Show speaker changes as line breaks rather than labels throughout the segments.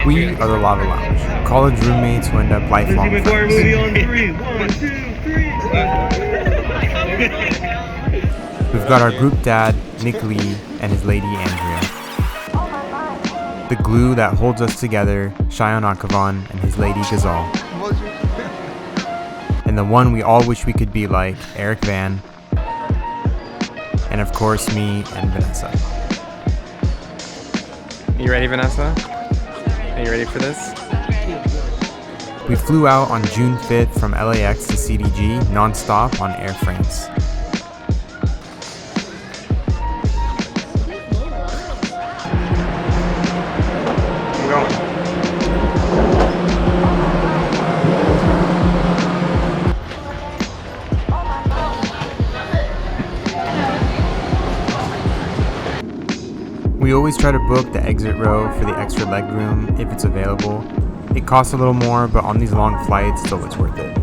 We are the Lava Lounge, college roommates who end up lifelong
Let's see
friends.
movie on three. 1, 2, 3.
We've got our group dad, Nick Lee, and his lady, Andrea. The glue that holds us together, Shayon Akhavan and his lady, Ghazal. And the one we all wish we could be like, Eric Van. And of course, me and Vanessa.
You ready, Vanessa? Are you ready for this?
We flew out on June 5th from LAX to CDG, non-stop on Air France.
I'm going.
We always try to book the exit row for the extra legroom if it's available. It costs a little more, but on these long flights, it's always worth it.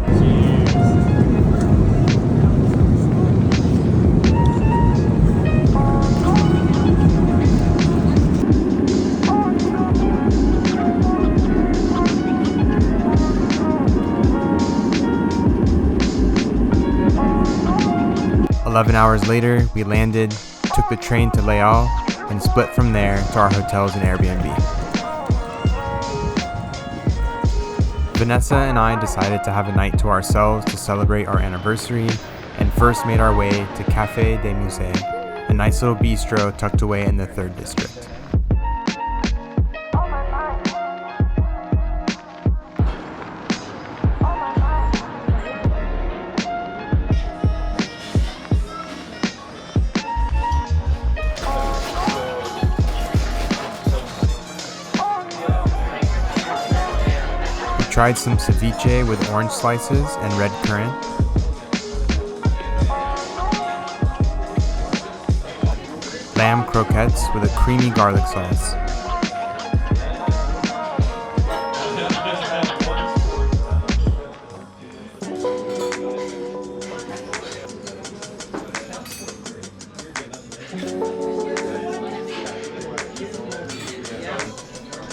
$11 later, we landed, took the train to Lyon, and split from there to our hotels and Airbnb. Vanessa and I decided to have a night to ourselves to celebrate our anniversary, and first made our way to Café des Musées, a nice little bistro tucked away in the 3rd District. Tried some ceviche with orange slices and red currant. Lamb croquettes with a creamy garlic sauce.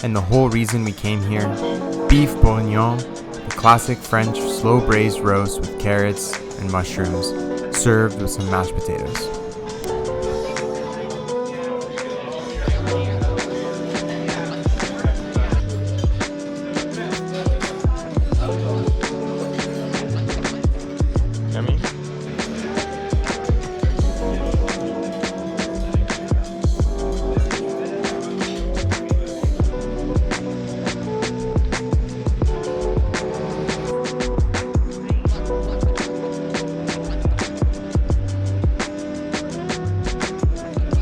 And the whole reason we came here, beef bourguignon, the classic French slow braised roast with carrots and mushrooms, served with some mashed potatoes.
Yummy?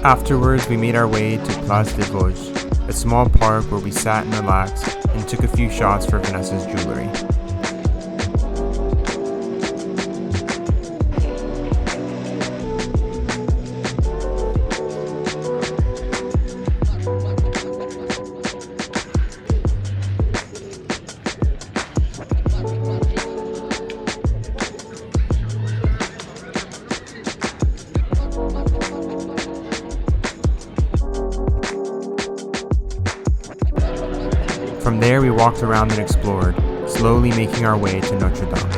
Afterwards, we made our way to Place des Vosges, a small park where we sat and relaxed and took a few shots for Vanessa's jewelry. From there, we walked around and explored, slowly making our way to Notre Dame.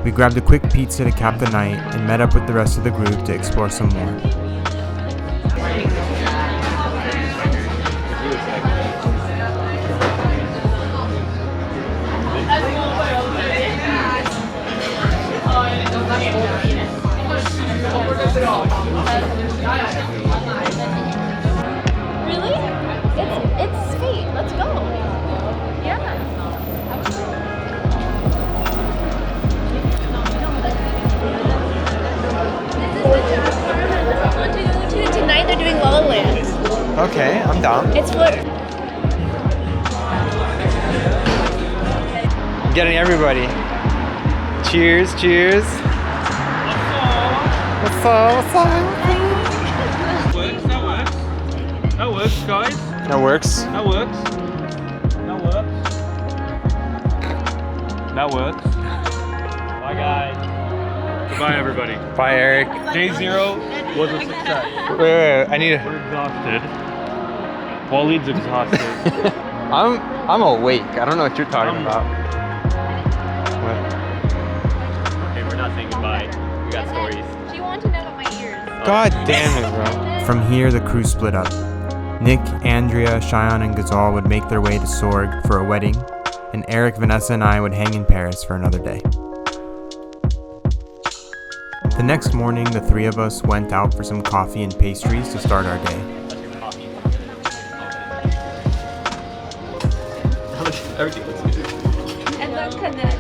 We grabbed a quick pizza to cap the night and met up with the rest of the group to explore some more.
Really? It's sweet. Let's go. Yeah. Tonight they're doing La La Land.
Okay, I'm down.
It's for
Getting everybody. Cheers, cheers. What's up? What's up?
That works, guys.
That works.
That works. That works. That works. Bye, guys. Goodbye, everybody.
Bye, Eric.
Day 0 was a success.
Wait. I need to.
We're exhausted. Waleed's exhausted.
I'm awake. I don't know what you're talking about. What?
Okay, we're not saying goodbye. We got stories.
Do you want to know about my ears?
God damn it, bro.
From here, the crew split up. Nick, Andrea, Cheyenne, and Ghazal would make their way to Sorg for a wedding, and Eric, Vanessa, and I would hang in Paris for another day. The next morning, the three of us went out for some coffee and pastries to start our day.
Everything looks good.
And the connect.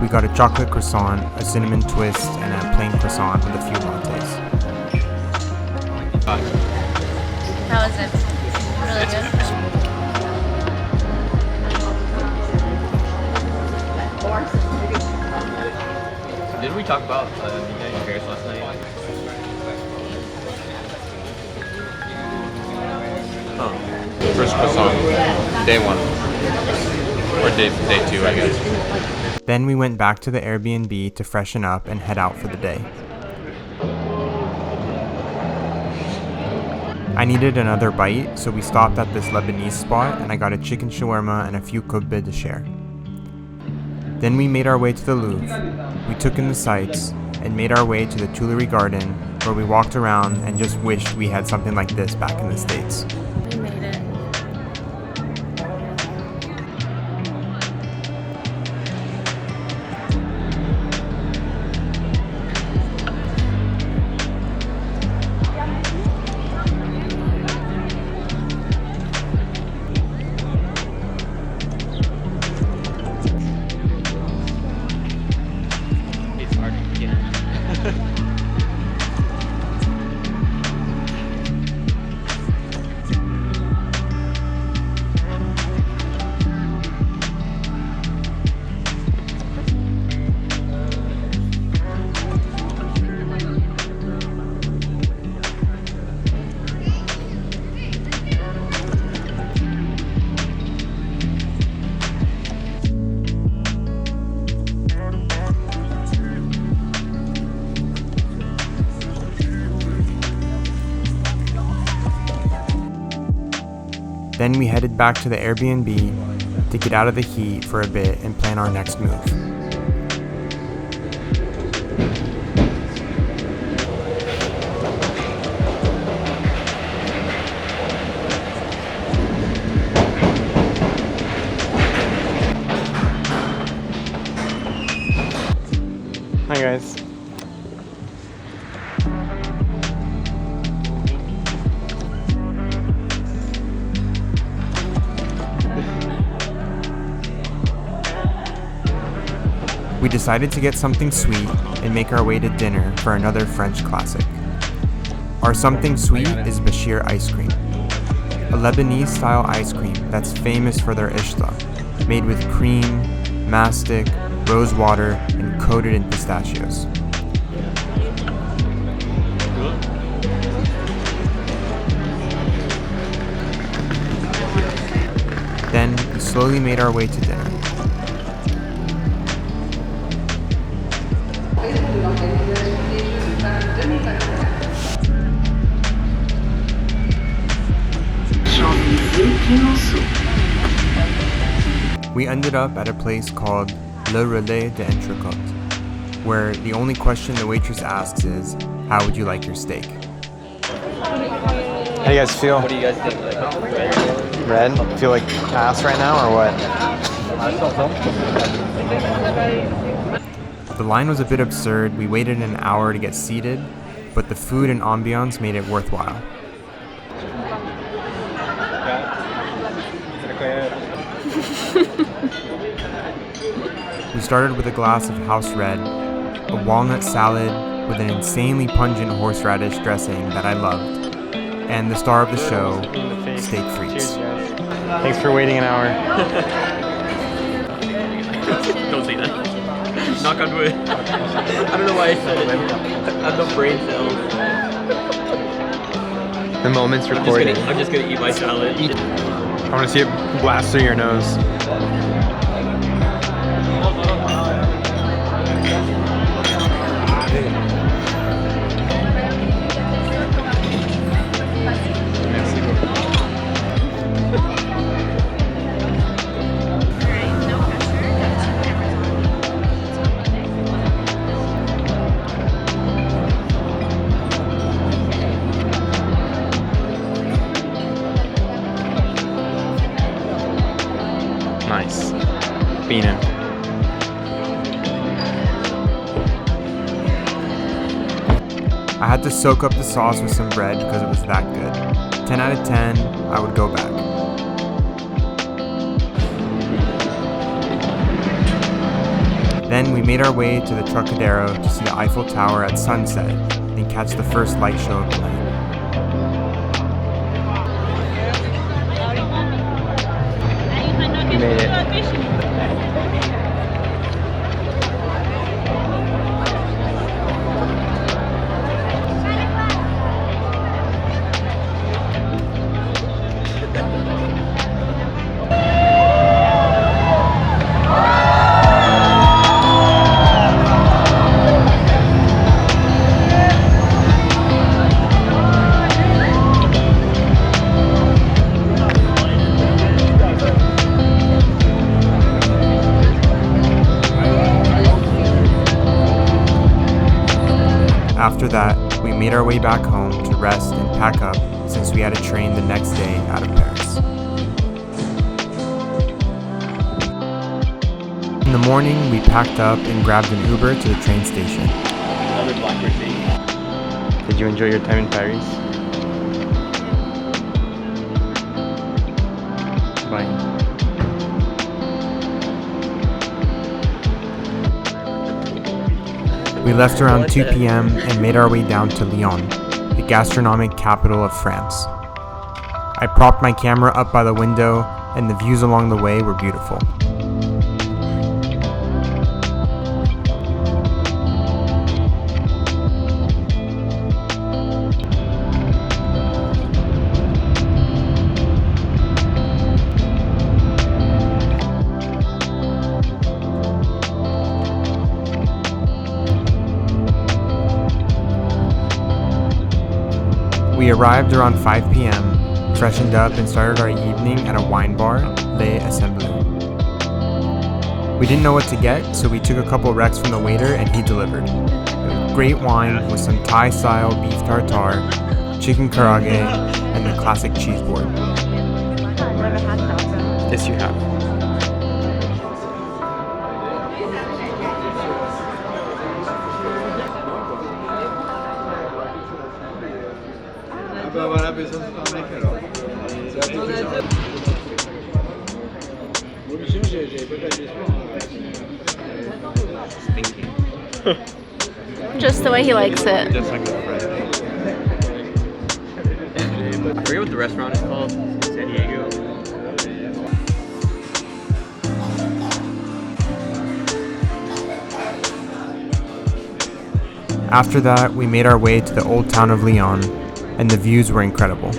We got a chocolate croissant, a cinnamon twist, and a plain croissant with a few lattes.
How is it? Really good?
Didn't we talk about the night in Paris last night? First croissant, day 1. Or day 2, I guess.
Then we went back to the Airbnb to freshen up and head out for the day. I needed another bite, so we stopped at this Lebanese spot and I got a chicken shawarma and a few kubbe to share. Then we made our way to the Louvre. We took in the sights and made our way to the Tuileries Garden, where we walked around and just wished we had something like this back in the States.
We made it.
It's hard to get.
Then we headed back to the Airbnb to get out of the heat for a bit and plan our next move.
Hi, guys.
We decided to get something sweet and make our way to dinner for another French classic. Our something sweet is Bashir ice cream, a Lebanese-style ice cream that's famous for their ishta, made with cream, mastic, rose water, and coated in pistachios. Then we slowly made our way to dinner. We ended up at a place called Le Relais d'Entrecôte. where the only question the waitress asks is, "How would you like your steak?"
How do you guys feel?
What do you guys think?
Red? Feel like ass right now or what?
The line was a bit absurd. We waited an hour to get seated, but the food and ambiance made it worthwhile. We started with a glass of house red, a walnut salad with an insanely pungent horseradish dressing that I loved, and the star of the show, steak frites.
Thanks for waiting an hour.
Don't say that. Knock on wood. I don't know why I said it. I have no brain cells.
The moment's recording.
I'm just gonna eat my salad.
I want to see it blast through your nose. Nice. Beanin'.
I had to soak up the sauce with some bread because it was that good. 10 out of 10, I would go back. Then we made our way to the Trocadero to see the Eiffel Tower at sunset and catch the first light show of the night.
You made it.
After that, we made our way back home to rest and pack up since we had a train the next day out of Paris. In the morning, we packed up and grabbed an Uber to the train station.
Another blackbird thing.
Did you enjoy your time in Paris? Bye.
We left around 2 p.m. and made our way down to Lyon, the gastronomic capital of France. I propped my camera up by the window, and the views along the way were beautiful. We arrived around 5 p.m., freshened up, and started our evening at a wine bar, Eze and Nice. We didn't know what to get, so we took a couple recs from the waiter and he delivered. Great wine with some Thai-style beef tartare, chicken karage, and the classic cheese board.
Yes, you have.
Just the way he likes it.
Just like the bread.
I forget what the restaurant is called. San Diego.
After that, we made our way to the old town of Lyon, and the views were incredible.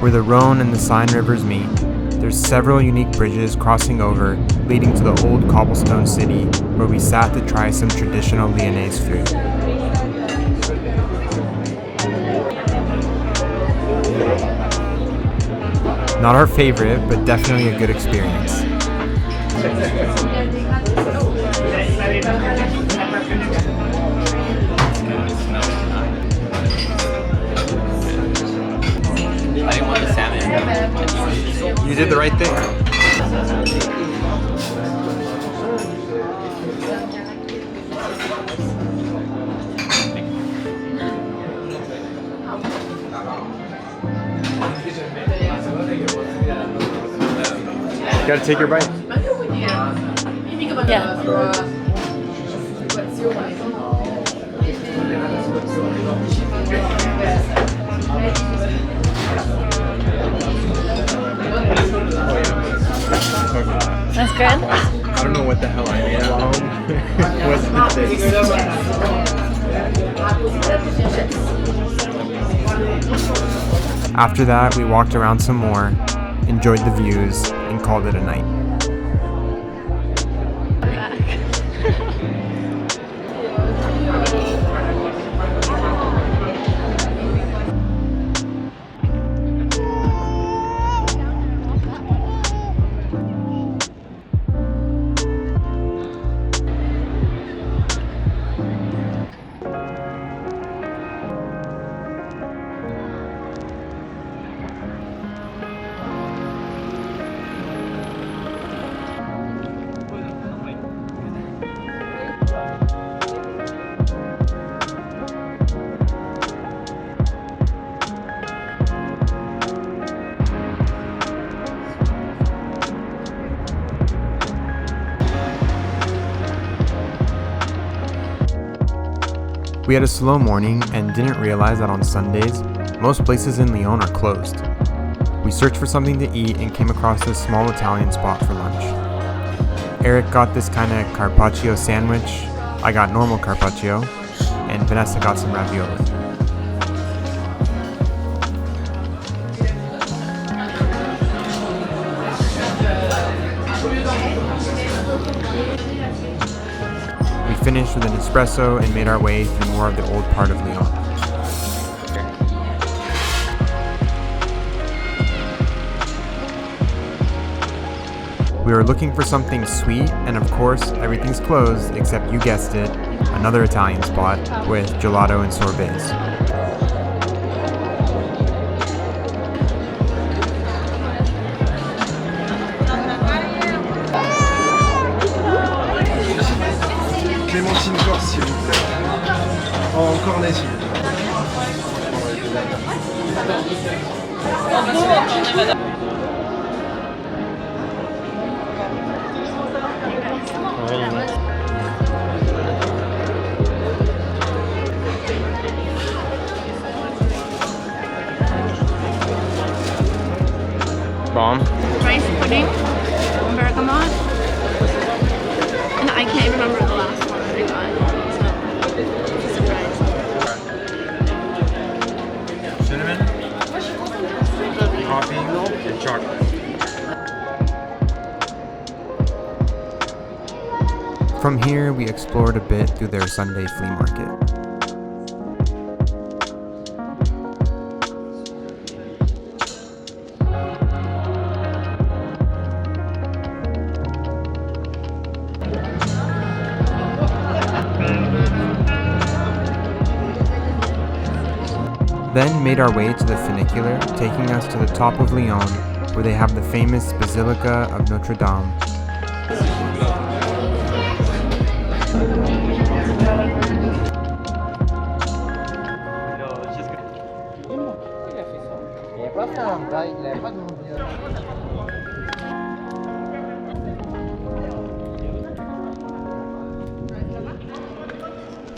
Where the Rhone and the Seine rivers meet, there's several unique bridges crossing over, leading to the old cobblestone city where we sat to try some traditional Lyonnaise food. Not our favorite, but definitely a good experience.
I didn't want the salmon.
You did the right thing. You gotta take your bite.
Yeah. That's good.
I don't know what the hell I ate at home. What's the taste?
After that, we walked around some more, enjoyed the views, and called it a night. We had a slow morning and didn't realize that on Sundays, most places in Lyon are closed. We searched for something to eat and came across this small Italian spot for lunch. Eric got this kind of carpaccio sandwich, I got normal carpaccio, and Vanessa got some ravioli. We finished with an espresso and made our way through more of the old part of Lyon. We were looking for something sweet, and of course, everything's closed except, you guessed it, another Italian spot with gelato and sorbets.
Clémentine Corse, s'il vous plaît. En cornet, s'il vous plaît.
Bomb.
Rice pudding, bergamot, and I can't remember the last one that I got. So, it's a surprise.
Cinnamon, coffee, and chocolate.
From here, we explored a bit through their Sunday flea market. Then made our way to the funicular, taking us to the top of Lyon, where they have the famous Basilica of Notre Dame.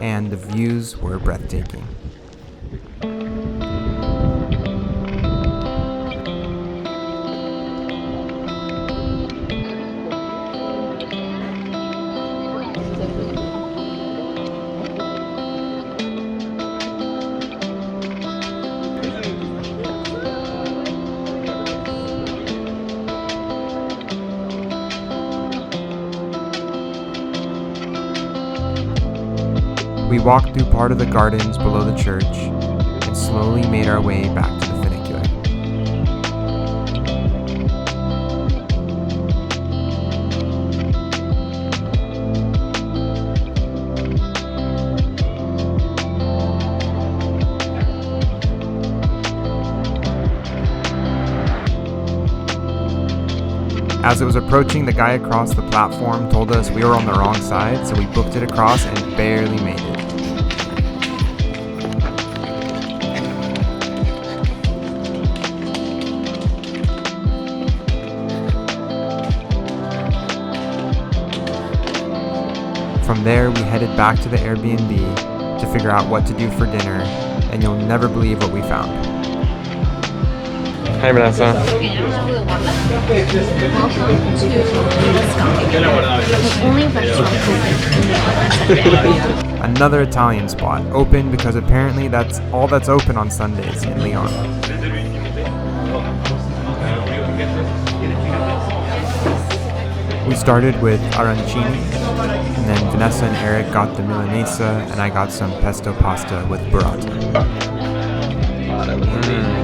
And the views were breathtaking. We walked through part of the gardens below the church and slowly made our way back to the funicular. As it was approaching, the guy across the platform told us we were on the wrong side, so we booked it across and barely made it. From there, we headed back to the Airbnb to figure out what to do for dinner, and you'll never believe what we found.
Hi, Vanessa.
Another Italian spot, open because apparently that's all that's open on Sundays in Lyon. We started with arancini, and then Vanessa and Eric got the Milanese, and I got some pesto pasta with burrata.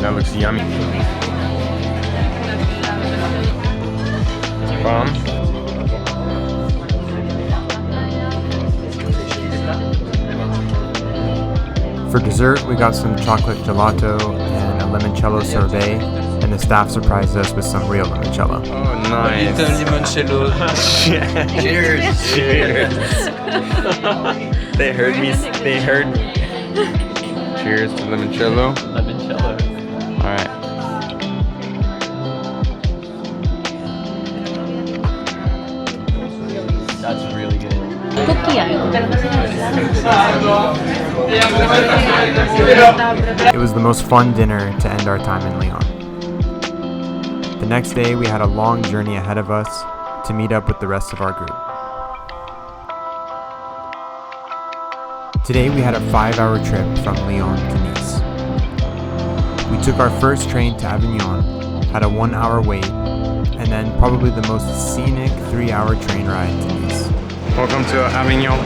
That looks yummy. Bomb.
For dessert, we got some chocolate gelato and a limoncello sorbet, and the staff surprised us with some real limoncello.
Oh, nice.
Limoncello.
Cheers. Cheers. They heard me. Cheers to limoncello.
Limoncello.
All right.
That's really good.
It was the most fun dinner to end our time in Lyon. The next day, we had a long journey ahead of us to meet up with the rest of our group. Today, we had a 5-hour trip from Lyon to Nice. We took our first train to Avignon, had a 1-hour wait, and then probably the most scenic 3-hour train ride to Nice.
Welcome to Avignon.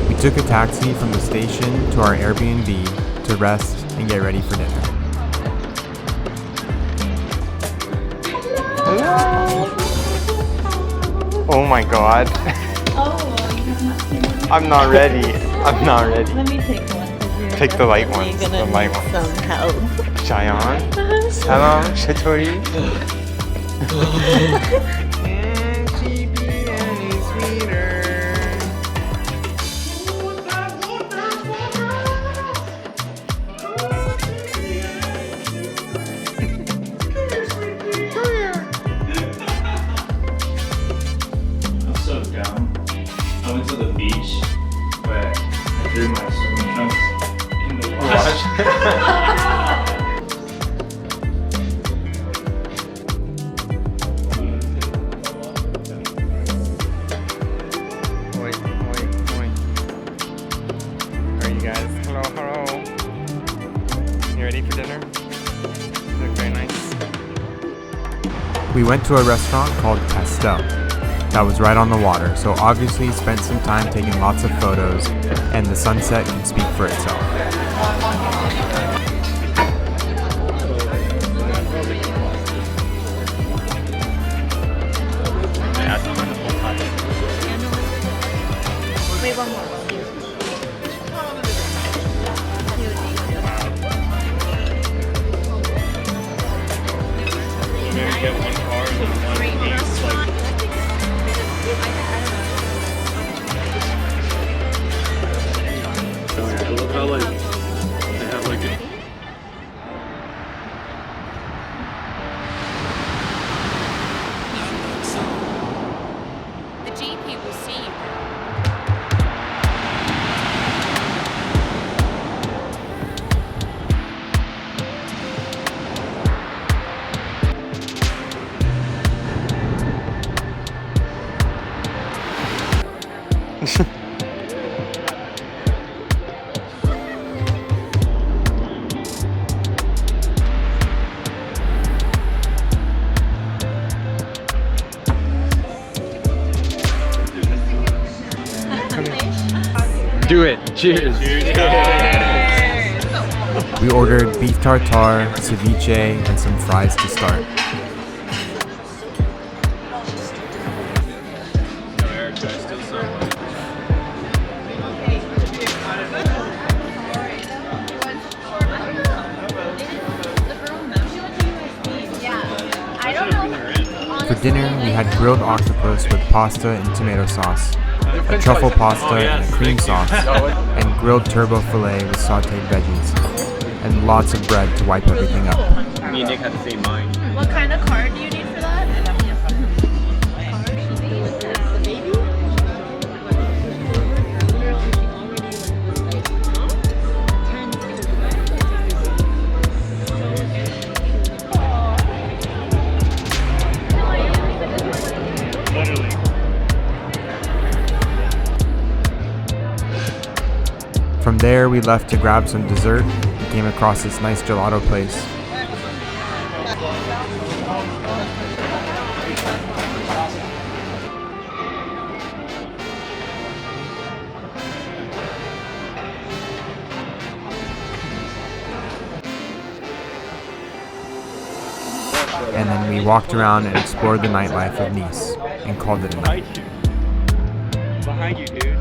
We took a taxi from the station to our Airbnb to rest and get ready for dinner.
Oh my god. I'm not ready. I'm not ready.
Let me take one.
Take the light ones.
You're
The
gonna
light
need
ones.
some help.
Cheyenne. Salam. Chatori.
I'm so dumb. I went to the beach, but I threw my swimming trunks in the wash.
Oi, oi, oi. How are you guys? Hello, hello. You ready for dinner? You look very nice.
We went to a restaurant called Pastel that was right on the water, so obviously spent some time taking lots of photos, and the sunset can speak for itself.
Wait, one more.
Maybe get one car and then one piece, like, I love how like they have like a
The GP will see you.
Do it. Cheers.
We ordered beef tartare, ceviche, and some fries to start. For dinner, we had grilled octopus with pasta and tomato sauce, a truffle pasta and a cream sauce, and grilled turbo fillet with sauteed veggies, and lots of bread to wipe everything up.
Me and Nick had the same mind.
What kind of card do you need for that?
literally.
From there, we left to grab some dessert and came across this nice gelato place. And then we walked around and explored the nightlife of Nice and called it a night.
Behind you, dude.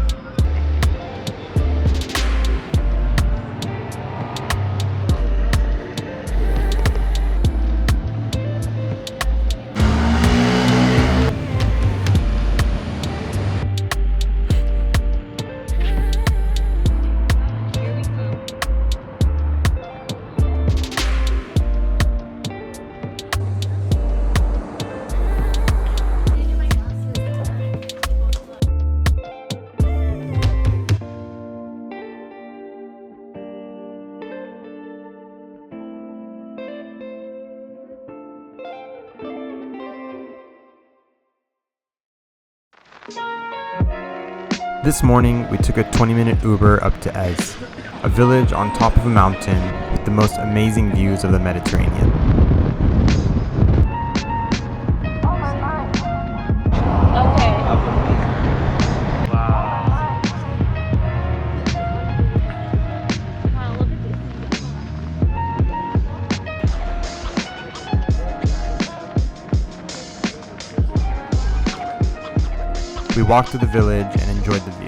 This morning, we took a 20-minute Uber up to Eze, a village on top of a mountain with the most amazing views of the Mediterranean. We walked through the village and enjoyed the views.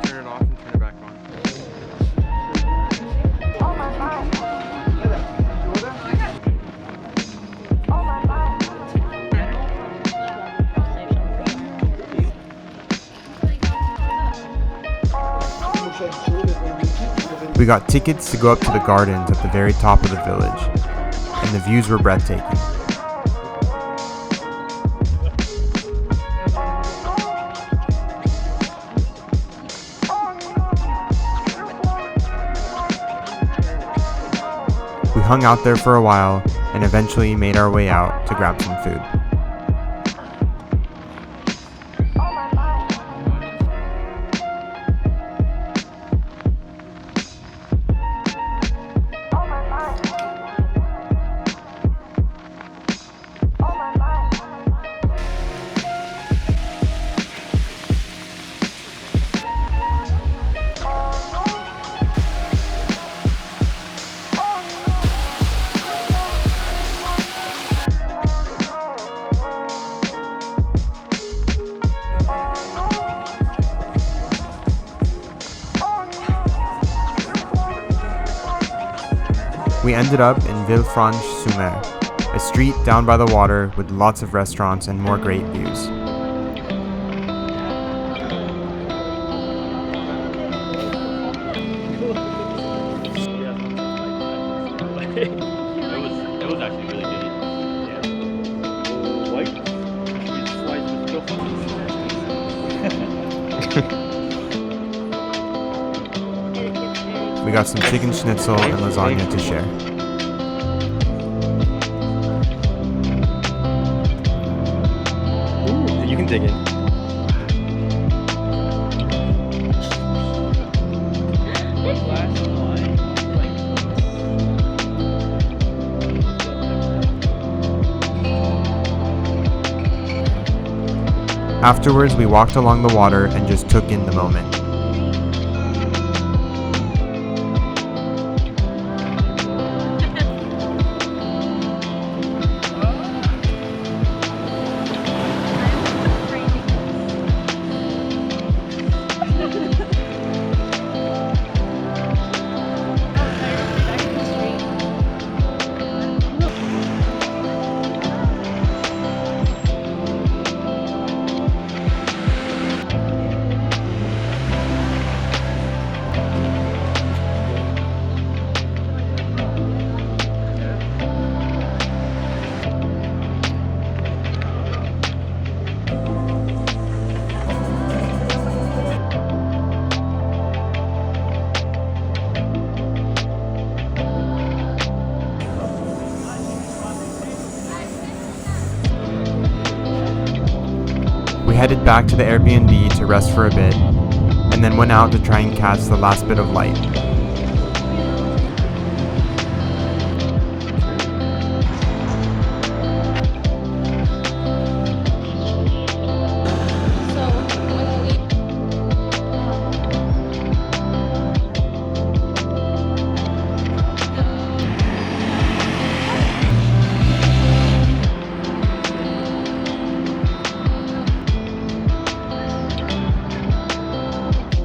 Turn it off and turn it back on.
We got tickets to go up to the gardens at the very top of the village, and the views were breathtaking. hung out there for a while and eventually made our way out to grab some food. We ended up in Villefranche-sur-Mer, a street down by the water with lots of restaurants and more great views.
That was actually really good. Yeah. White?
We got some chicken schnitzel and lasagna to share.
Ooh, you can dig in.
Afterwards, we walked along the water and just took in the moment. We headed back to the Airbnb to rest for a bit, and then went out to try and catch the last bit of light.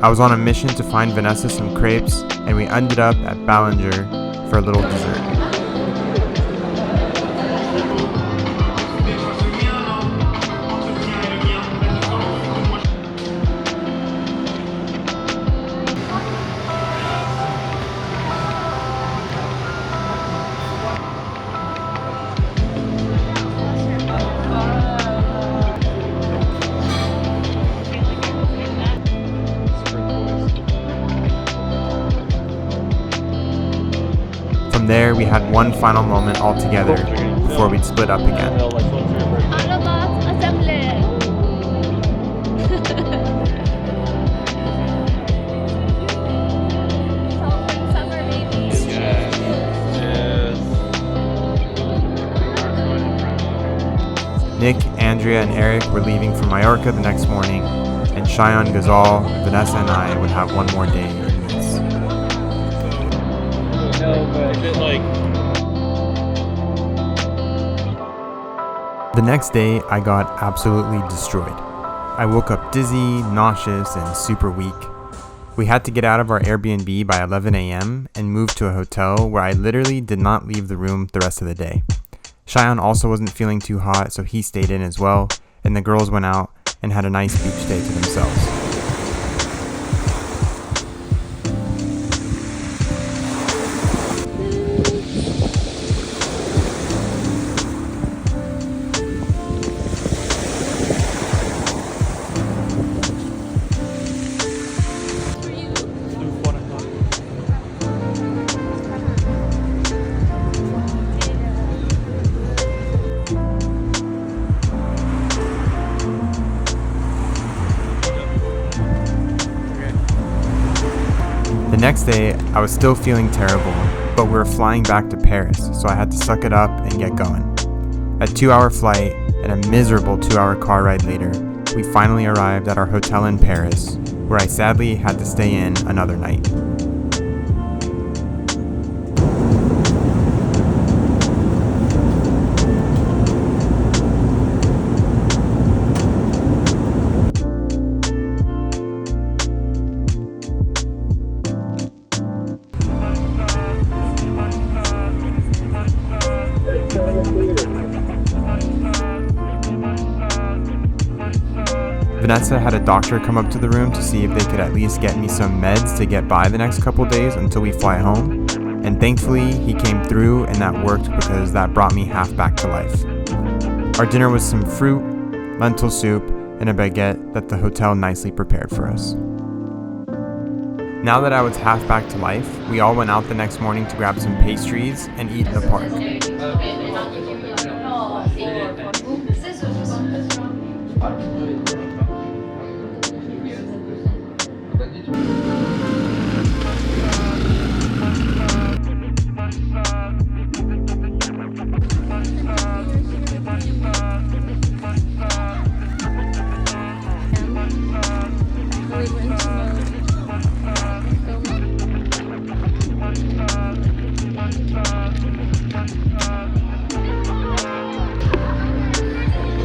I was on a mission to find Vanessa some crepes, and we ended up at Ballinger for a little dessert. From there, we had one final moment all together before we'd split up again.
Autobots assemble! Summer babies.
Nick, Andrea, and Eric were leaving for Mallorca the next morning, and Cheyenne, Gazal, Vanessa, and I would have one more day in Nice. The next day, I got absolutely destroyed. I woke up dizzy, nauseous, and super weak. We had to get out of our Airbnb by 11 a.m. and move to a hotel where I literally did not leave the room the rest of the day. Cheyenne also wasn't feeling too hot, so he stayed in as well, and the girls went out and had a nice beach day to themselves. next day, I was still feeling terrible, but we were flying back to Paris, so I had to suck it up and get going. A 2-hour flight and a miserable 2-hour car ride later, we finally arrived at our hotel in Paris, where I sadly had to stay in another night. Vanessa had a doctor come up to the room to see if they could at least get me some meds to get by the next couple days until we fly home, and thankfully he came through and that worked because that brought me half back to life. Our dinner was some fruit, lentil soup, and a baguette that the hotel nicely prepared for us. Now that I was half back to life, we all went out the next morning to grab some pastries and eat in the park.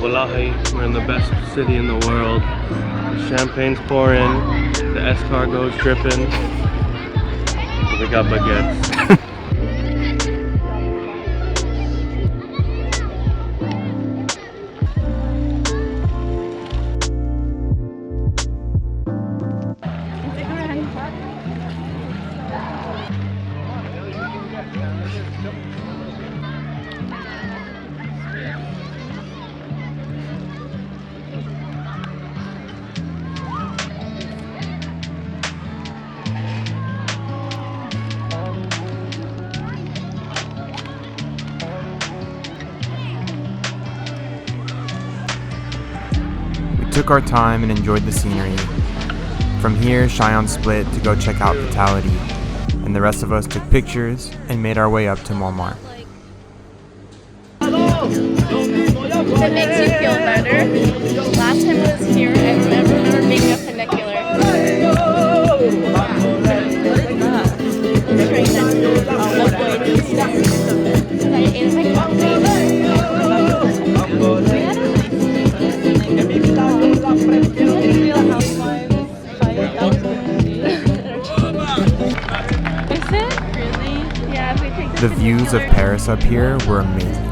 Wallahi, we're in the best city in the world. The champagne's pouring, the escargot's dripping. We got baguettes.
We took our time and enjoyed the scenery. From here, Lyon split to go check out Vitality, and the rest of us took pictures and made our way up to Montmartre.
If it makes you feel better, last time I was here, I remember being a funicular.
The views of Paris up here were amazing.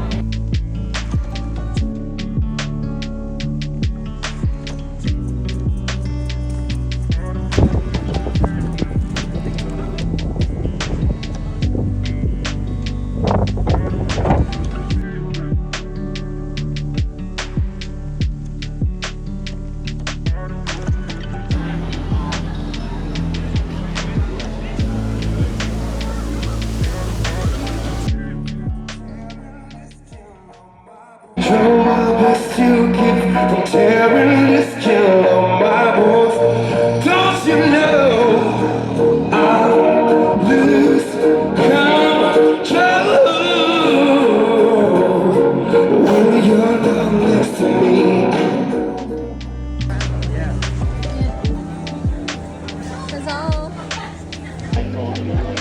Tearing this skin on my bones. Don't you know I'll lose control when you're not next to me.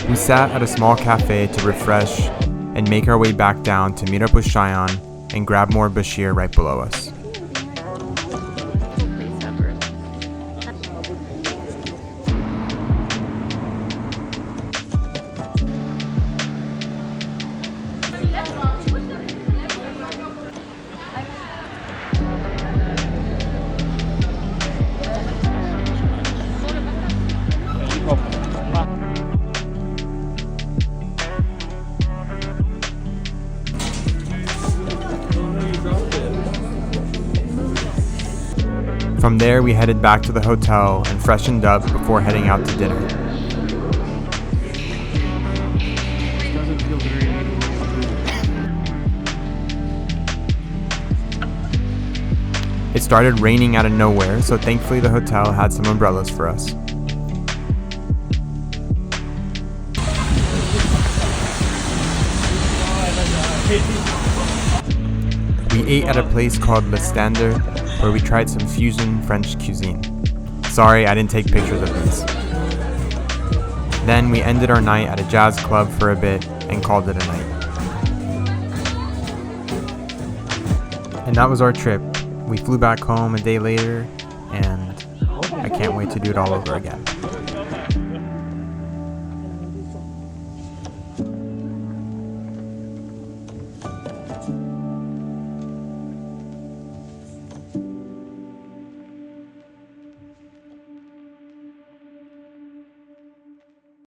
We sat at a small cafe to refresh and make our way back down to meet up with Lyon and grab more Bashir right below us. From there, we headed back to the hotel and freshened up before heading out to dinner. It started raining out of nowhere, so thankfully the hotel had some umbrellas for us. We ate at a place called Le Standard, where we tried some fusion French cuisine. Sorry, I didn't take pictures of these. Then we ended our night at a jazz club for a bit and called it a night. And that was our trip. We flew back home a day later, and I can't wait to do it all over again.